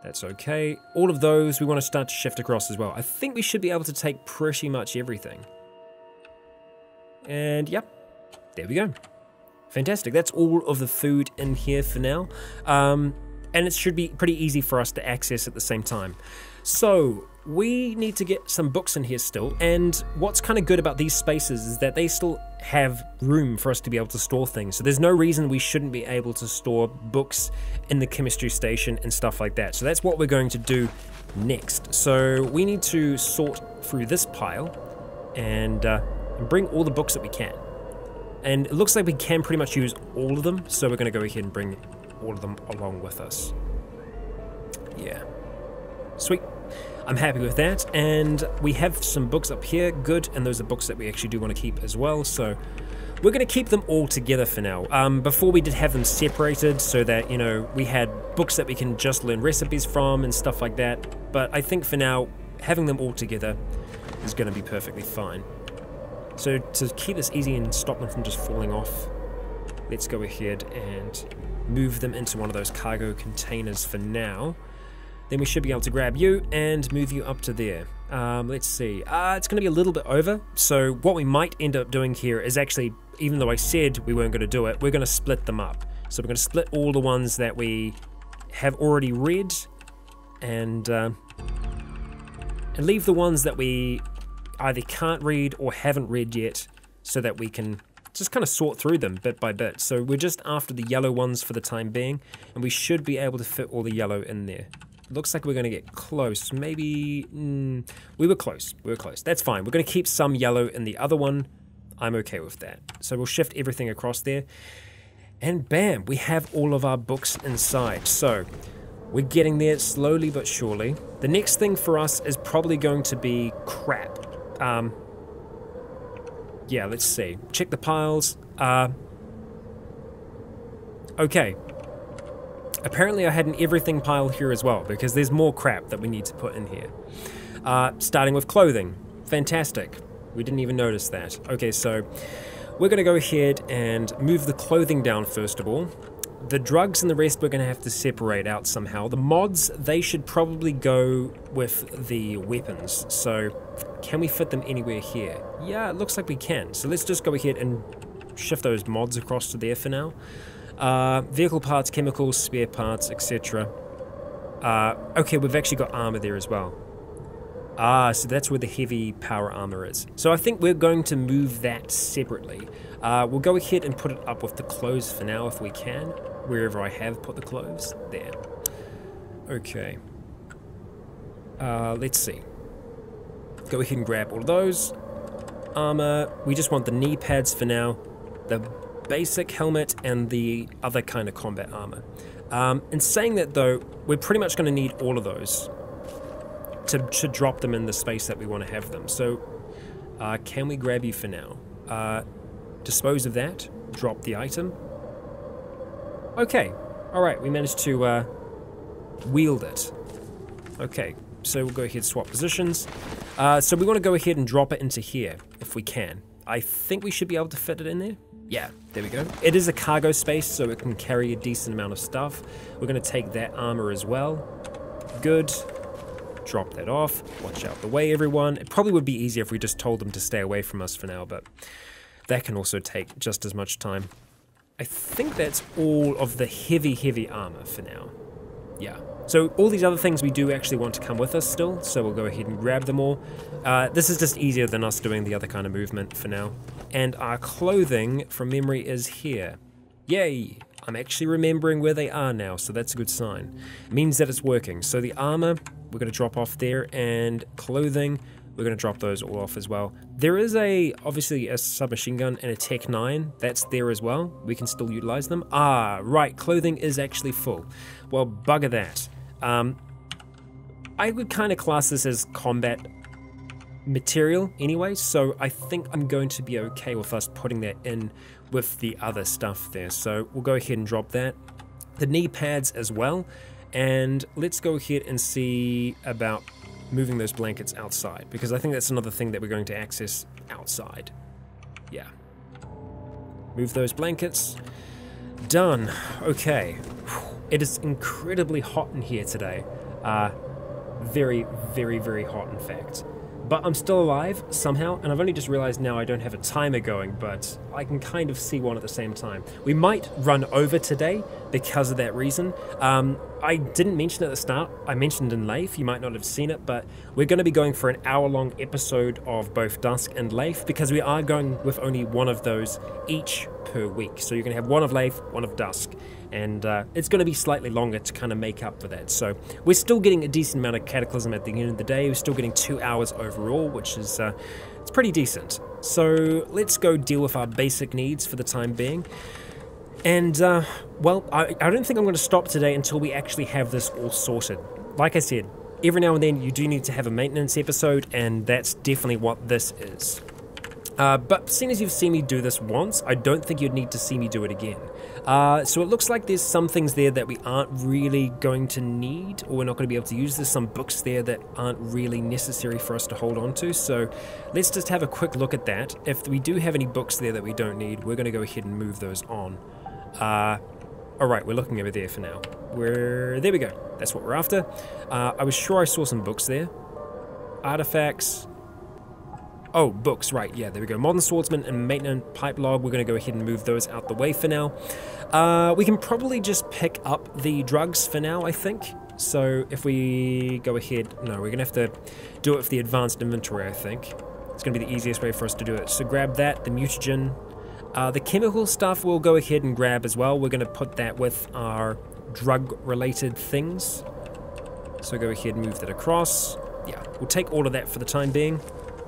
A: that's okay. All of those we want to start to shift across as well. I think we should be able to take pretty much everything. And yep, there we go. Fantastic, that's all of the food in here for now. And it should be pretty easy for us to access at the same time. So we need to get some books in here still, and what's kind of good about these spaces is that they still have room for us to be able to store things. So there's no reason we shouldn't be able to store books in the chemistry station and stuff like that. So that's what we're going to do next. So we need to sort through this pile and bring all the books that we can. And it looks like we can pretty much use all of them, so we're going to go ahead and bring all of them along with us. Yeah. Sweet. I'm happy with that, and we have some books up here, good, and those are books that we actually do want to keep as well, so we're going to keep them all together for now. Before we did have them separated so that, you know, we had books that we can just learn recipes from and stuff like that, but I think for now, having them all together is going to be perfectly fine. So to keep this easy and stop them from just falling off, let's go ahead and move them into one of those cargo containers for now. Then we should be able to grab you and move you up to there. Let's see. It's going to be a little bit over. So what we might end up doing here is actually, even though I said we weren't going to do it, we're going to split them up. So we're going to split all the ones that we have already read and leave the ones that we either can't read or haven't read yet, so that we can just kind of sort through them bit by bit. So we're just after the yellow ones for the time being, and we should be able to fit all the yellow in there. Looks like we're going to get close. Maybe... we were close. We were close. That's fine. We're going to keep some yellow in the other one. I'm okay with that. So we'll shift everything across there. And bam! We have all of our books inside. So we're getting there slowly but surely. The next thing for us is probably going to be crap. Yeah, let's see. Check the piles. Okay. Apparently I had an everything pile here as well, because there's more crap that we need to put in here. Starting with clothing. Fantastic. We didn't even notice that. Okay, so we're going to go ahead and move the clothing down first of all. The drugs and the rest we're going to have to separate out somehow. The mods, they should probably go with the weapons. So can we fit them anywhere here? Yeah, it looks like we can. So let's just go ahead and shift those mods across to there for now. Vehicle parts, chemicals, spare parts, etc. Okay, we've actually got armor there as well. So that's where the heavy power armor is. So I think we're going to move that separately. We'll go ahead and put it up with the clothes for now if we can. Wherever I have put the clothes. There. Okay. Let's see. Go ahead and grab all of those. Armor. We just want the knee pads for now. The basic helmet and the other kind of combat armor. In saying that though, we're pretty much going to need all of those to drop them in the space that we want to have them. So can we grab you for now? Dispose of that. Drop the item. Okay. Alright, we managed to wield it. Okay, so we'll go ahead and swap positions. So we want to go ahead and drop it into here, if we can. I think we should be able to fit it in there. Yeah, there we go. It is a cargo space, so it can carry a decent amount of stuff. We're going to take that armor as well. Good. Drop that off. Watch out the way, everyone. It probably would be easier if we just told them to stay away from us for now, but that can also take just as much time. I think that's all of the heavy armor for now. Yeah. So all these other things we do actually want to come with us still, so we'll go ahead and grab them all. This is just easier than us doing the other kind of movement for now. And our clothing, from memory, is here. Yay! I'm actually remembering where they are now, so that's a good sign. It means that it's working. So the armor, we're going to drop off there, and clothing, we're going to drop those all off as well. There is obviously a submachine gun and a Tech 9. That's there as well. We can still utilize them. Ah, right, clothing is actually full. Well, bugger that. I would kind of class this as combat material anyway, so I think I'm going to be okay with us putting that in with the other stuff there. So we'll go ahead and drop that. The knee pads as well, and let's go ahead and see about moving those blankets outside, because I think that's another thing that we're going to access outside. Yeah. Move those blankets. Done. Okay. It is incredibly hot in here today. Very hot, in fact. But I'm still alive, somehow, and I've only just realized now I don't have a timer going, but I can kind of see one at the same time. We might run over today because of that reason. I didn't mention it at the start. I mentioned in Leif, you might not have seen it, but we're going to be going for an hour-long episode of both Dusk and Leif, because we are going with only one of those each per week. So you're going to have one of Leif, one of Dusk, and it's going to be slightly longer to kind of make up for that. So we're still getting a decent amount of Cataclysm at the end of the day. We're still getting 2 hours overall, which is it's pretty decent. So let's go deal with our basic needs for the time being. And, well, I don't think I'm going to stop today until we actually have this all sorted. Like I said, every now and then you do need to have a maintenance episode, and that's definitely what this is. But seeing as you've seen me do this once, I don't think you'd need to see me do it again. So it looks like there's some things there that we aren't really going to need, or we're not going to be able to use. There's some books there that aren't really necessary for us to hold on to, so let's just have a quick look at that. If we do have any books there that we don't need, we're going to go ahead and move those on. Alright, we're looking over there for now. There we go. That's what we're after. I was sure I saw some books there. Artifacts. Oh, books, right, yeah, there we go. Modern Swordsman and Maintenance Pipe Log. We're going to go ahead and move those out the way for now. We can probably just pick up the drugs for now, I think. So if we go ahead... No, we're going to have to do it with the advanced inventory, I think. It's going to be the easiest way for us to do it. So grab that, the mutagen. The chemical stuff we'll go ahead and grab as well. We're going to put that with our drug-related things. So go ahead and move that across. Yeah, we'll take all of that for the time being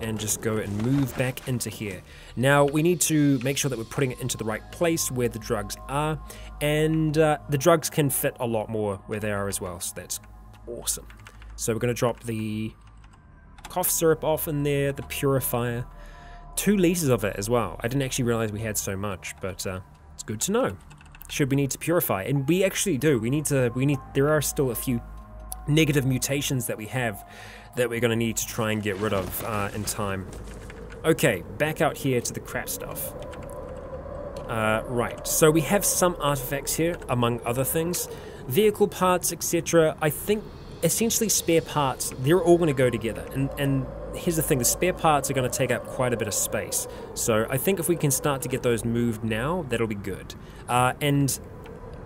A: and just go and move back into here. Now, we need to make sure that we're putting it into the right place where the drugs are, and the drugs can fit a lot more where they are as well, so that's awesome. So we're going to drop the cough syrup off in there, the purifier, 2 liters of it as well. I didn't actually realize we had so much, but it's good to know. Should we need to purify? And we actually do. There are still a few negative mutations that we have that we're going to need to try and get rid of in time. Okay, back out here to the crap stuff. Right, so we have some artifacts here, among other things. Vehicle parts, etc. I think essentially spare parts, they're all going to go together. And here's the thing, the spare parts are going to take up quite a bit of space. So I think if we can start to get those moved now, that'll be good. And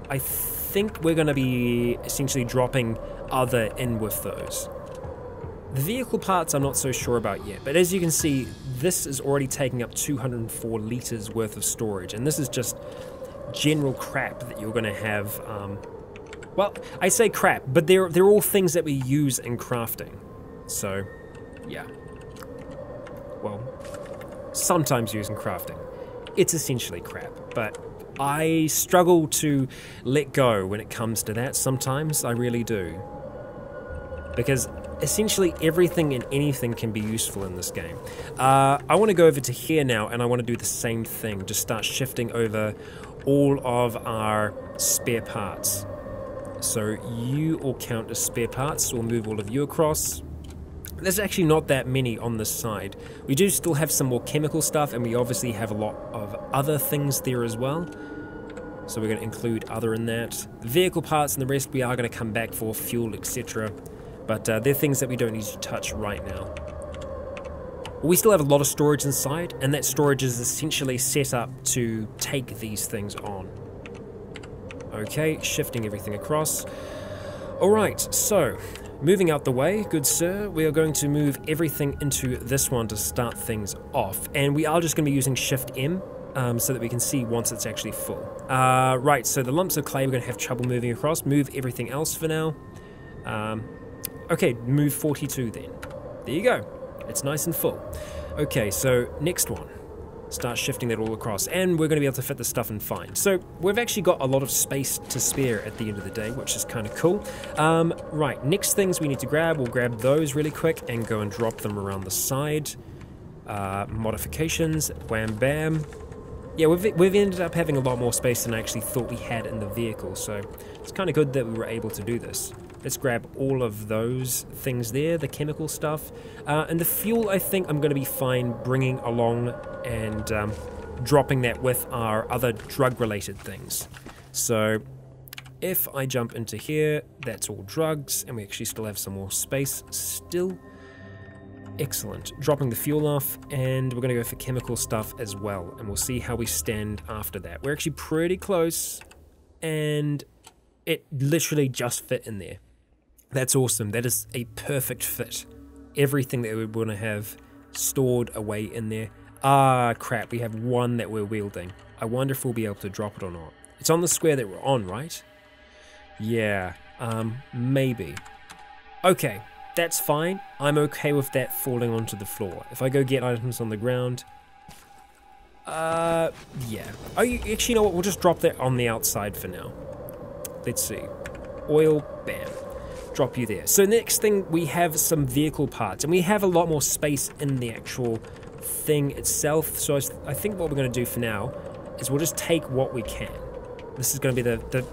A: I think we're going to be essentially dropping other in with those. The vehicle parts I'm not so sure about yet, but as you can see, this is already taking up 204 liters worth of storage, and this is just general crap that you're going to have. Well, I say crap, but they're all things that we use in crafting. So, yeah. Well, sometimes used in crafting. It's essentially crap, but I struggle to let go when it comes to that sometimes. I really do. Because essentially everything and anything can be useful in this game. I want to go over to here now, and I want to do the same thing. Just start shifting over all of our spare parts. So you all count as spare parts, so we'll move all of you across. There's actually not that many on this side. We do still have some more chemical stuff, and we obviously have a lot of other things there as well. So we're going to include other in that. The vehicle parts and the rest we are going to come back for, fuel, etc. but they're things that we don't need to touch right now. We still have a lot of storage inside, and that storage is essentially set up to take these things on. Okay, shifting everything across. Alright, so, moving out the way, good sir, we are going to move everything into this one to start things off, and we are just going to be using Shift M, so that we can see once it's actually full. Right, so the lumps of clay we're going to have trouble moving across. Move everything else for now. Okay, move 42 then. There you go. It's nice and full. Okay, so next one. Start shifting that all across, and we're going to be able to fit the stuff in fine. So we've actually got a lot of space to spare at the end of the day, which is kind of cool. Right, next things we need to grab, we'll grab those really quick and go and drop them around the side. Modifications, wham bam. Yeah, we've ended up having a lot more space than I actually thought we had in the vehicle, so it's kind of good that we were able to do this. Let's grab all of those things there, the chemical stuff. And the fuel, I think I'm going to be fine bringing along and dropping that with our other drug-related things. So if I jump into here, that's all drugs, and we actually still have some more space still. Excellent. Dropping the fuel off, and we're going to go for chemical stuff as well, and we'll see how we stand after that. We're actually pretty close, and it literally just fit in there. That's awesome. That is a perfect fit. Everything that we want to have stored away in there. Ah, crap. We have one that we're wielding. I wonder if we'll be able to drop it or not. It's on the square that we're on, right? Yeah, maybe. Okay, that's fine. I'm okay with that falling onto the floor. If I go get items on the ground... yeah. Oh, actually, you know what? We'll just drop that on the outside for now. Let's see. Oil, bam. Drop you there. So next thing, we have some vehicle parts, and we have a lot more space in the actual thing itself. So I think what we're going to do for now is we'll just take what we can. This is going to be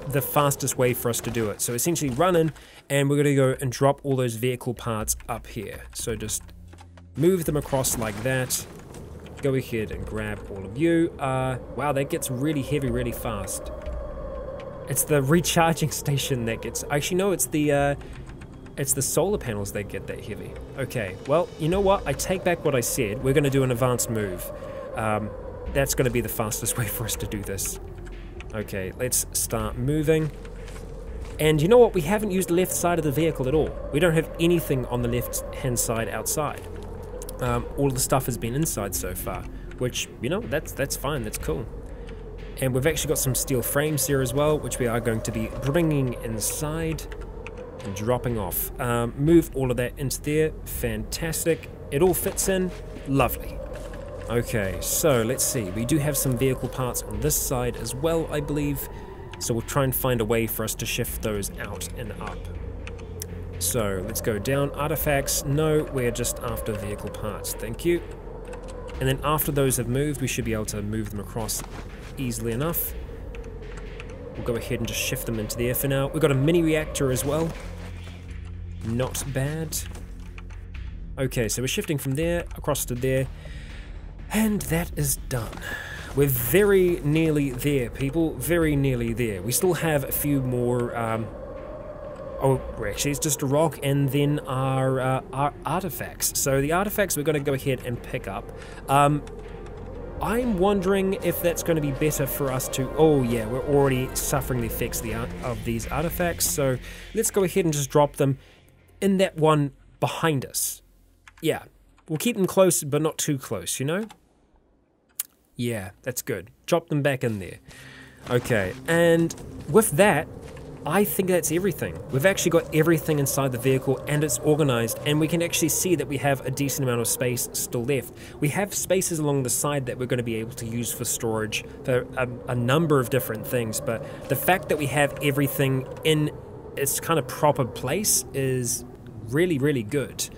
A: the fastest way for us to do it. So essentially run in, and we're going to go and drop all those vehicle parts up here. So just move them across like that. Go ahead and grab all of you. Wow, that gets really heavy really fast. It's the recharging station that gets... Actually, no, it's the solar panels that get that heavy. Okay, well, you know what? I take back what I said. We're going to do an advanced move. That's going to be the fastest way for us to do this. Okay, let's start moving. And you know what? We haven't used the left side of the vehicle at all. We don't have anything on the left-hand side outside. All the stuff has been inside so far, which, you know, that's fine. That's cool. And we've actually got some steel frames here as well, which we are going to be bringing inside and dropping off. Move all of that into there. Fantastic. It all fits in. Lovely. Okay, so let's see. We do have some vehicle parts on this side as well, I believe. So we'll try and find a way for us to shift those out and up. So let's go down. Artifacts. No, we're just after vehicle parts. Thank you. And then after those have moved, we should be able to move them across easily enough. We'll go ahead and just shift them into there for now. We've got a mini reactor as well. Not bad. Okay, so we're shifting from there across to there. And that is done. We're very nearly there, people. Very nearly there. We still have a few more... oh, actually, it's just a rock and then our artifacts. So the artifacts we're going to go ahead and pick up. I'm wondering if that's going to be better for us to... Oh, yeah, we're already suffering the effects of these artifacts. So let's go ahead and just drop them in that one behind us. Yeah, we'll keep them close, but not too close, you know? Yeah, that's good. Drop them back in there. Okay, and with that, I think that's everything. We've actually got everything inside the vehicle and it's organized, and we can actually see that we have a decent amount of space still left. We have spaces along the side that we're going to be able to use for storage for a number of different things, but the fact that we have everything in its kind of proper place is really, really good.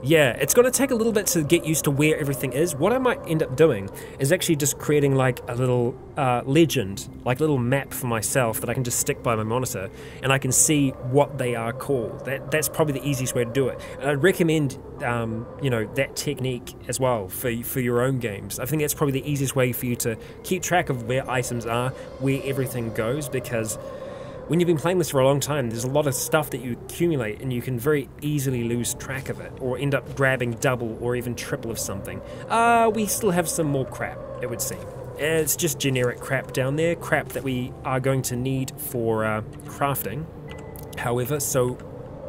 A: Yeah, it's going to take a little bit to get used to where everything is. What I might end up doing is actually just creating like a little legend, like a little map for myself that I can just stick by my monitor, and I can see what they are called. That's probably the easiest way to do it. And I'd recommend, you know, that technique as well for your own games. I think that's probably the easiest way for you to keep track of where items are, where everything goes, because when you've been playing this for a long time, there's a lot of stuff that you accumulate and you can very easily lose track of it or end up grabbing double or even triple of something. We still have some more crap, it would seem. It's just generic crap down there, crap that we are going to need for crafting, however, so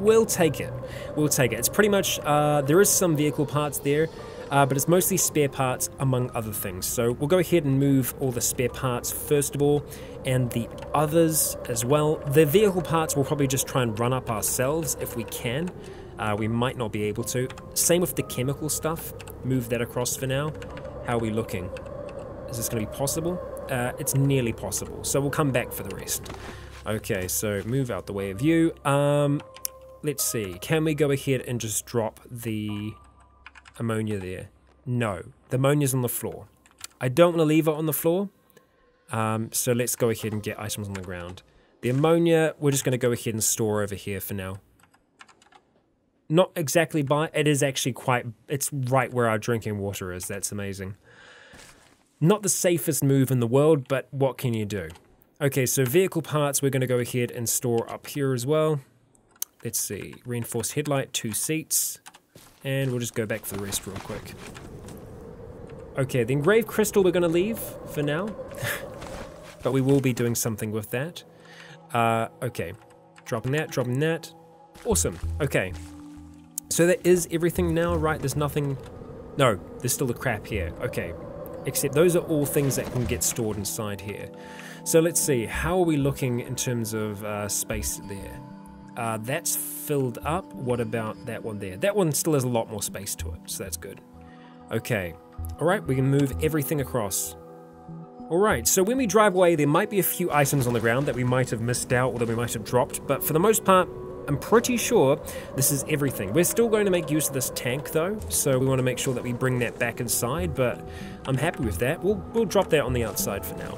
A: we'll take it. We'll take it. It's pretty much, there is some vehicle parts there, but it's mostly spare parts among other things. So we'll go ahead and move all the spare parts first of all, and the others as well. The vehicle parts we'll probably just try and run up ourselves if we can. We might not be able to. Same with the chemical stuff. Move that across for now. How are we looking? Is this going to be possible? It's nearly possible, so we'll come back for the rest. Okay, so move out the way of you. Let's see. Can we go ahead and just drop the ammonia there? No, the ammonia's on the floor. I don't want to leave it on the floor, so let's go ahead and get items on the ground. The ammonia, we're just going to go ahead and store over here for now. Not exactly by, it is actually quite, it's right where our drinking water is. That's amazing. Not the safest move in the world, but what can you do? Okay, so vehicle parts we're going to go ahead and store up here as well. Let's see, reinforced headlight, 2 seats, and we'll just go back for the rest real quick. Okay, the engraved crystal we're going to leave for now, but we will be doing something with that. Okay, dropping that, awesome, okay. So that is everything now, right? There's nothing, no, there's still the crap here, okay. Except those are all things that can get stored inside here. So let's see, how are we looking in terms of space there? That's filled up. What about that one there? That one still has a lot more space to it, so that's good. Okay, alright, we can move everything across. Alright, so when we drive away, there might be a few items on the ground that we might have missed out or that we might have dropped, but for the most part, I'm pretty sure this is everything. We're still going to make use of this tank though, so we want to make sure that we bring that back inside, but I'm happy with that. We'll drop that on the outside for now.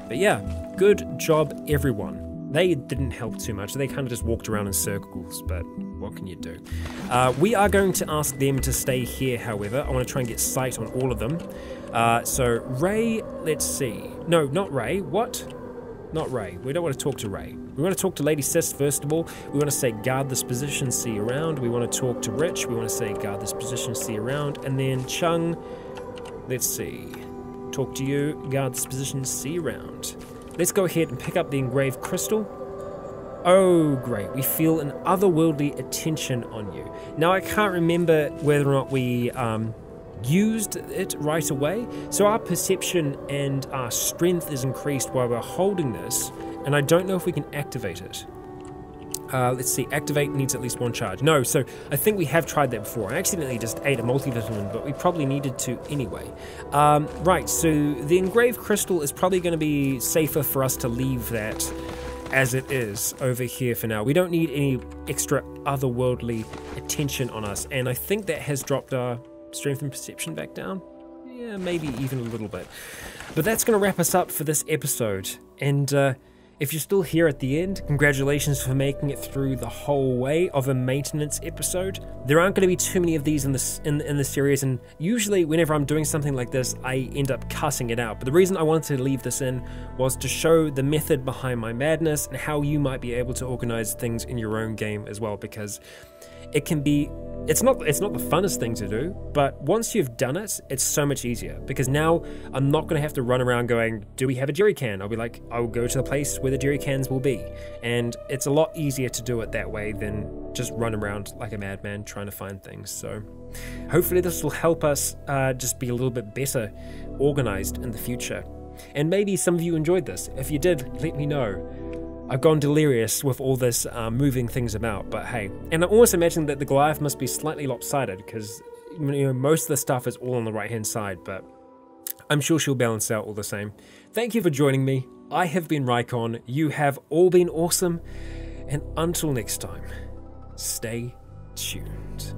A: But yeah, good job everyone. They didn't help too much. They kind of just walked around in circles, but what can you do? We are going to ask them to stay here, however. I want to try and get sight on all of them. So Ray, let's see. No, not Ray. What? Not Ray. We don't want to talk to Ray. We want to talk to Lady Sis first of all. We want to say guard this position, see around. We want to talk to Rich. We want to say guard this position, see around. And then Chung, let's see. Talk to you, guard this position, see around. Let's go ahead and pick up the engraved crystal. Oh, great. We feel an otherworldly attention on you. Now, I can't remember whether or not we used it right away. So our perception and our strength is increased while we're holding this, and I don't know if we can activate it. Let's see, activate needs at least 1 charge. No, so I think we have tried that before. I accidentally just ate a multivitamin, but we probably needed to anyway. Right, so the engraved crystal is probably going to be safer for us to leave that as it is over here for now. We don't need any extra otherworldly attention on us, and I think that has dropped our strength and perception back down. Yeah, maybe even a little bit. But that's going to wrap us up for this episode, and if you're still here at the end, congratulations for making it through the whole way of a maintenance episode. There aren't going to be too many of these in the series, and usually whenever I'm doing something like this, I end up cutting it out. But the reason I wanted to leave this in was to show the method behind my madness and how you might be able to organize things in your own game as well, because it can be, it's not the funnest thing to do, but once you've done it, it's so much easier, because now I'm not going to have to run around going, do we have a jerry can? I'll be like, I'll go to the place where the jerry cans will be, and it's a lot easier to do it that way than just run around like a madman trying to find things. So hopefully this will help us just be a little bit better organized in the future. And maybe some of you enjoyed this. If you did, let me know. I've gone delirious with all this moving things about, but hey. And I almost imagine that the Goliath must be slightly lopsided, because most of the stuff is all on the right-hand side, but I'm sure she'll balance out all the same. Thank you for joining me. I have been Rycon. You have all been awesome. And until next time, stay tuned.